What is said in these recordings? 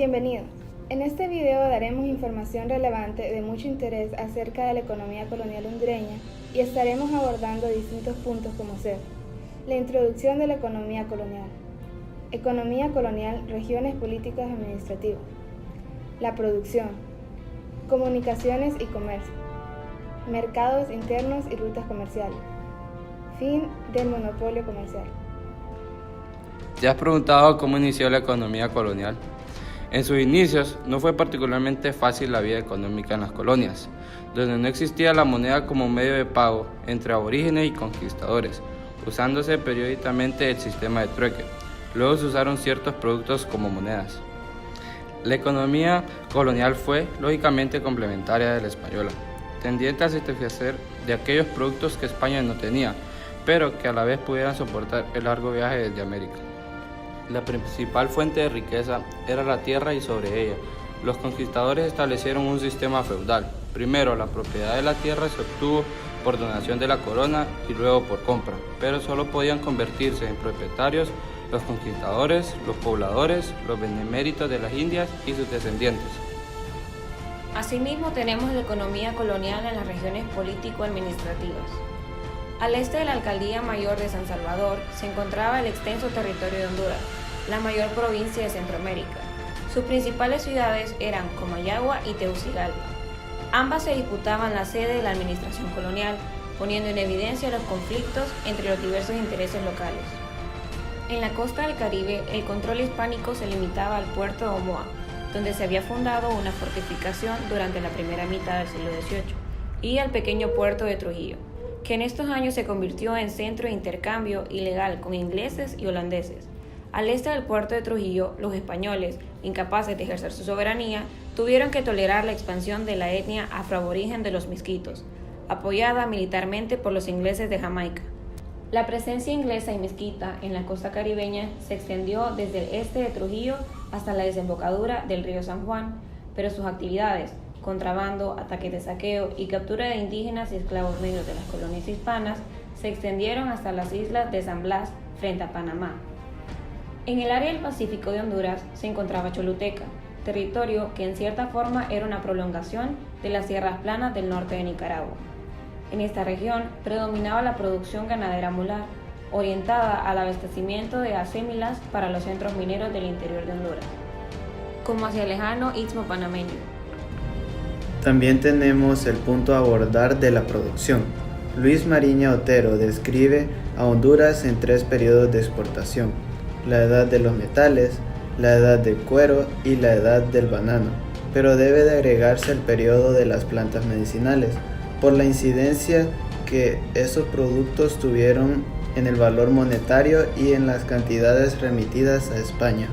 Bienvenido. En este video daremos información relevante de mucho interés acerca de la economía colonial hondureña y estaremos abordando distintos puntos como ser la introducción de la economía colonial, regiones políticas y administrativas, la producción, comunicaciones y comercio, mercados internos y rutas comerciales, fin del monopolio comercial. ¿Te has preguntado cómo inició la economía colonial? En sus inicios no fue particularmente fácil la vida económica en las colonias, donde no existía la moneda como medio de pago entre aborígenes y conquistadores, usándose periódicamente el sistema de trueque. Luego se usaron ciertos productos como monedas. La economía colonial fue, lógicamente, complementaria de la española, tendiente a satisfacer de aquellos productos que España no tenía, pero que a la vez pudieran soportar el largo viaje desde América. La principal fuente de riqueza era la tierra y sobre ella, los conquistadores establecieron un sistema feudal. Primero, la propiedad de la tierra se obtuvo por donación de la corona y luego por compra, pero solo podían convertirse en propietarios los conquistadores, los pobladores, los beneméritos de las Indias y sus descendientes. Asimismo, tenemos la economía colonial en las regiones político-administrativas. Al este de la Alcaldía Mayor de San Salvador se encontraba el extenso territorio de Honduras, la mayor provincia de Centroamérica. Sus principales ciudades eran Comayagua y Tegucigalpa. Ambas se disputaban la sede de la administración colonial, poniendo en evidencia los conflictos entre los diversos intereses locales. En la costa del Caribe, el control hispánico se limitaba al puerto de Omoa, donde se había fundado una fortificación durante la primera mitad del siglo XVIII, y al pequeño puerto de Trujillo, que en estos años se convirtió en centro de intercambio ilegal con ingleses y holandeses. Al este del puerto de Trujillo, los españoles, incapaces de ejercer su soberanía, tuvieron que tolerar la expansión de la etnia afroaborigen de los misquitos, apoyada militarmente por los ingleses de Jamaica. La presencia inglesa y mezquita en la costa caribeña se extendió desde el este de Trujillo hasta la desembocadura del río San Juan, pero sus actividades, contrabando, ataques de saqueo y captura de indígenas y esclavos negros de las colonias hispanas, se extendieron hasta las islas de San Blas frente a Panamá. En el área del Pacífico de Honduras se encontraba Choluteca, territorio que en cierta forma era una prolongación de las tierras planas del norte de Nicaragua. En esta región predominaba la producción ganadera mular, orientada al abastecimiento de acémilas para los centros mineros del interior de Honduras, como hacia el lejano Istmo Panameño. También tenemos el punto a abordar de la producción. Luis Mariña Otero describe a Honduras en 3 periodos de exportación: la edad de los metales, la edad del cuero y la edad del banano, pero debe de agregarse el periodo de las plantas medicinales, por la incidencia que esos productos tuvieron en el valor monetario y en las cantidades remitidas a España.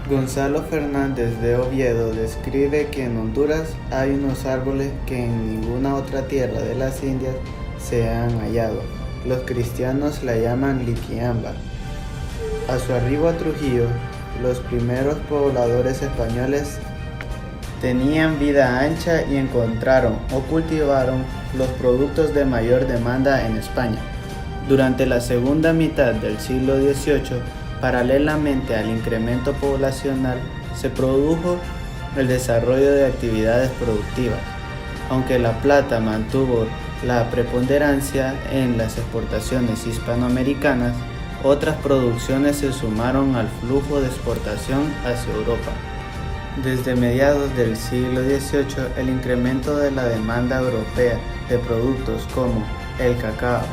Gonzalo Fernández de Oviedo describe que en Honduras hay unos árboles que en ninguna otra tierra de las Indias se han hallado. Los cristianos la llaman liquiámbar. A su arribo a Trujillo, los primeros pobladores españoles tenían vida ancha y encontraron o cultivaron los productos de mayor demanda en España. Durante la segunda mitad del siglo XVIII, paralelamente al incremento poblacional, se produjo el desarrollo de actividades productivas. Aunque la plata mantuvo la preponderancia en las exportaciones hispanoamericanas, otras producciones se sumaron al flujo de exportación hacia Europa. Desde mediados del siglo XVIII, el incremento de la demanda europea de productos como el cacao,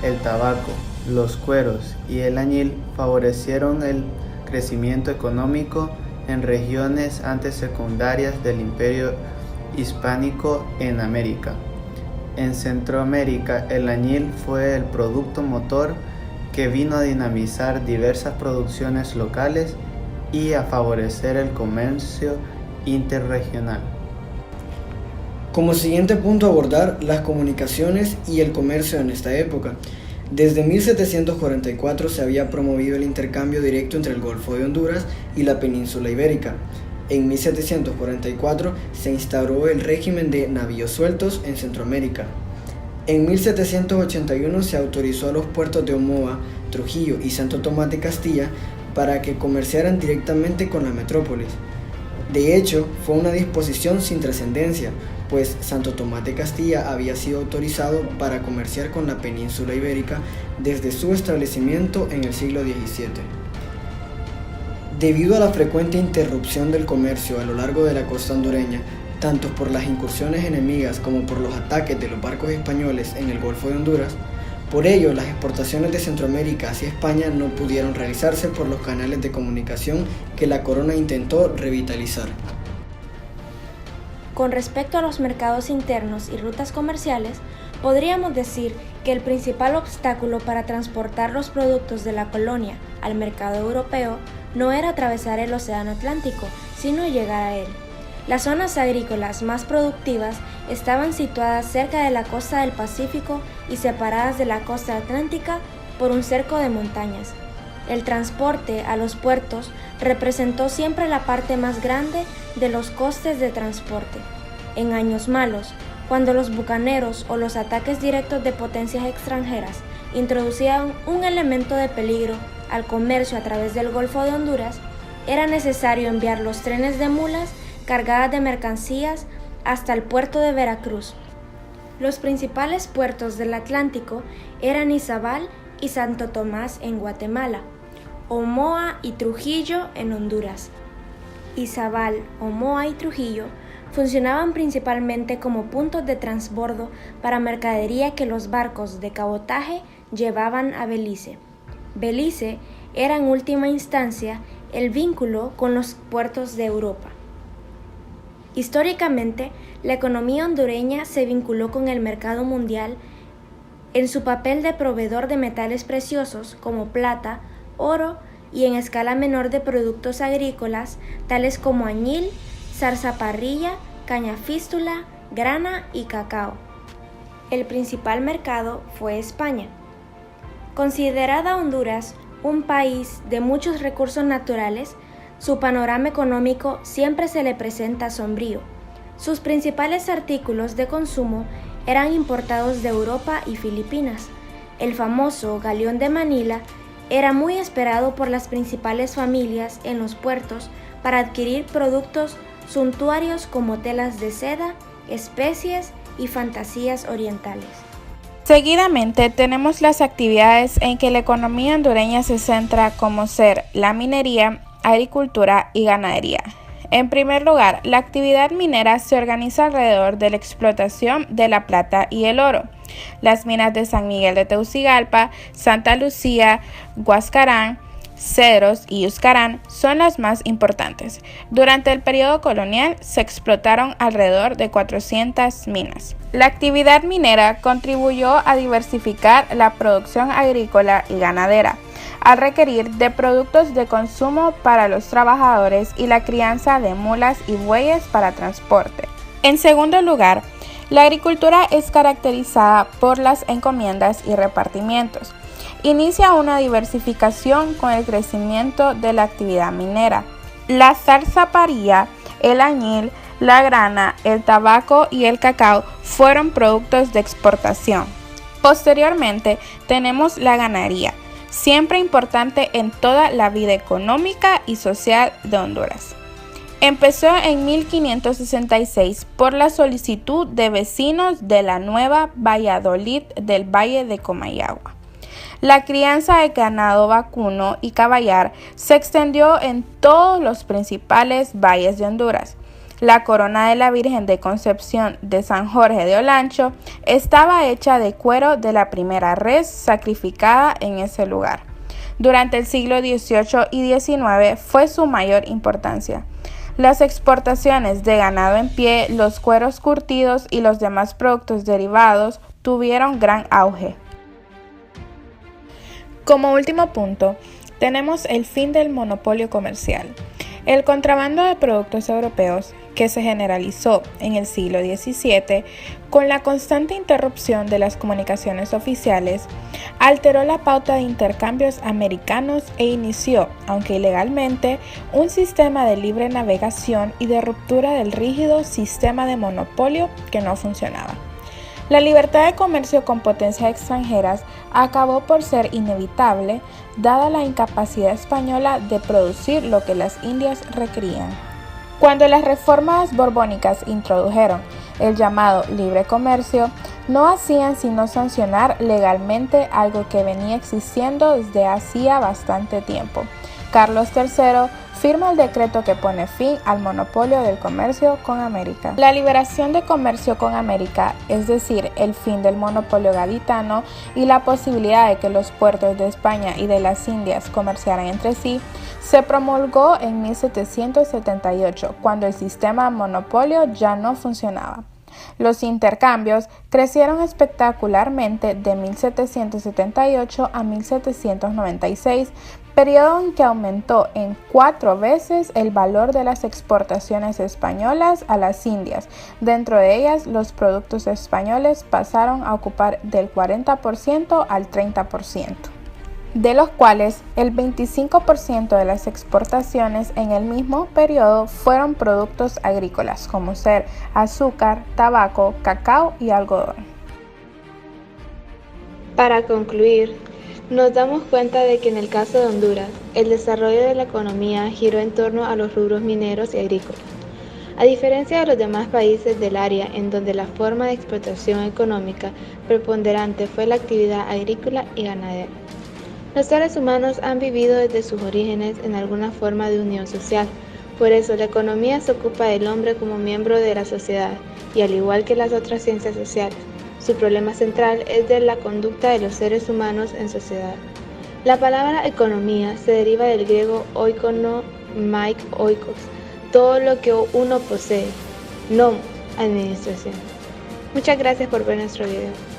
el tabaco, los cueros y el añil favorecieron el crecimiento económico en regiones antes secundarias del Imperio Hispánico en América. En Centroamérica, el añil fue el producto motor que vino a dinamizar diversas producciones locales y a favorecer el comercio interregional. Como siguiente punto a abordar, las comunicaciones y el comercio en esta época. Desde 1744 se había promovido el intercambio directo entre el Golfo de Honduras y la península ibérica. En 1744 se instauró el régimen de navíos sueltos en Centroamérica. En 1781 se autorizó a los puertos de Omoa, Trujillo y Santo Tomás de Castilla para que comerciaran directamente con la metrópolis. De hecho, fue una disposición sin trascendencia, pues Santo Tomás de Castilla había sido autorizado para comerciar con la península ibérica desde su establecimiento en el siglo XVII. Debido a la frecuente interrupción del comercio a lo largo de la costa hondureña, tanto por las incursiones enemigas como por los ataques de los barcos españoles en el Golfo de Honduras, por ello las exportaciones de Centroamérica hacia España no pudieron realizarse por los canales de comunicación que la corona intentó revitalizar. Con respecto a los mercados internos y rutas comerciales, podríamos decir que el principal obstáculo para transportar los productos de la colonia al mercado europeo no era atravesar el Océano Atlántico, sino llegar a él. Las zonas agrícolas más productivas estaban situadas cerca de la costa del Pacífico y separadas de la costa atlántica por un cerco de montañas. El transporte a los puertos representó siempre la parte más grande de los costes de transporte. En años malos, cuando los bucaneros o los ataques directos de potencias extranjeras introducían un elemento de peligro al comercio a través del Golfo de Honduras, era necesario enviar los trenes de mulas cargadas de mercancías hasta el puerto de Veracruz. Los principales puertos del Atlántico eran Izabal y Santo Tomás en Guatemala, Omoa y Trujillo en Honduras. Izabal, Omoa y Trujillo funcionaban principalmente como puntos de transbordo para mercadería que los barcos de cabotaje llevaban a Belice. Belice era en última instancia el vínculo con los puertos de Europa. Históricamente, la economía hondureña se vinculó con el mercado mundial en su papel de proveedor de metales preciosos como plata, oro y en escala menor de productos agrícolas tales como añil, zarzaparrilla, cañafístula, grana y cacao. El principal mercado fue España. Considerada Honduras un país de muchos recursos naturales, su panorama económico siempre se le presenta sombrío. Sus principales artículos de consumo eran importados de Europa y Filipinas. El famoso galeón de Manila era muy esperado por las principales familias en los puertos para adquirir productos suntuarios como telas de seda, especies y fantasías orientales. Seguidamente tenemos las actividades en que la economía hondureña se centra, como ser la minería, agricultura y ganadería. En primer lugar, la actividad minera se organiza alrededor de la explotación de la plata y el oro. Las minas de San Miguel de Teucigalpa, Santa Lucía, Huascarán, Cedros y Uscarán son las más importantes. Durante el periodo colonial se explotaron alrededor de 400 minas. La actividad minera contribuyó a diversificar la producción agrícola y ganadera, al requerir de productos de consumo para los trabajadores y la crianza de mulas y bueyes para transporte. En segundo lugar, la agricultura es caracterizada por las encomiendas y repartimientos. Inicia una diversificación con el crecimiento de la actividad minera. La zarzaparilla, el añil, la grana, el tabaco y el cacao fueron productos de exportación. Posteriormente tenemos la ganadería, siempre importante en toda la vida económica y social de Honduras. Empezó en 1566 por la solicitud de vecinos de la Nueva Valladolid del Valle de Comayagua. La crianza de ganado vacuno y caballar se extendió en todos los principales valles de Honduras. La corona de la Virgen de Concepción de San Jorge de Olancho estaba hecha de cuero de la primera res sacrificada en ese lugar. Durante el siglo XVIII y XIX fue su mayor importancia. Las exportaciones de ganado en pie, los cueros curtidos y los demás productos derivados tuvieron gran auge. Como último punto, tenemos el fin del monopolio comercial. El contrabando de productos europeos, que se generalizó en el siglo XVII, con la constante interrupción de las comunicaciones oficiales, alteró la pauta de intercambios americanos e inició, aunque ilegalmente, un sistema de libre navegación y de ruptura del rígido sistema de monopolio que no funcionaba. La libertad de comercio con potencias extranjeras acabó por ser inevitable, dada la incapacidad española de producir lo que las Indias requerían. Cuando las reformas borbónicas introdujeron el llamado libre comercio, no hacían sino sancionar legalmente algo que venía existiendo desde hacía bastante tiempo. Carlos III firma el decreto que pone fin al monopolio del comercio con América. La liberación de comercio con América, es decir, el fin del monopolio gaditano y la posibilidad de que los puertos de España y de las Indias comerciaran entre sí, se promulgó en 1778, cuando el sistema monopolio ya no funcionaba. Los intercambios crecieron espectacularmente de 1778 a 1796, periodo en que aumentó en 4 veces el valor de las exportaciones españolas a las Indias. Dentro de ellas, los productos españoles pasaron a ocupar del 40% al 30%. De los cuales el 25% de las exportaciones en el mismo periodo fueron productos agrícolas, como ser azúcar, tabaco, cacao y algodón. Para concluir, nos damos cuenta de que en el caso de Honduras, el desarrollo de la economía giró en torno a los rubros mineros y agrícolas. A diferencia de los demás países del área en donde la forma de explotación económica preponderante fue la actividad agrícola y ganadera. Los seres humanos han vivido desde sus orígenes en alguna forma de unión social, por eso la economía se ocupa del hombre como miembro de la sociedad y al igual que las otras ciencias sociales, su problema central es de la conducta de los seres humanos en sociedad. La palabra economía se deriva del griego oikono, oikos, todo lo que uno posee, nom, administración. Muchas gracias por ver nuestro video.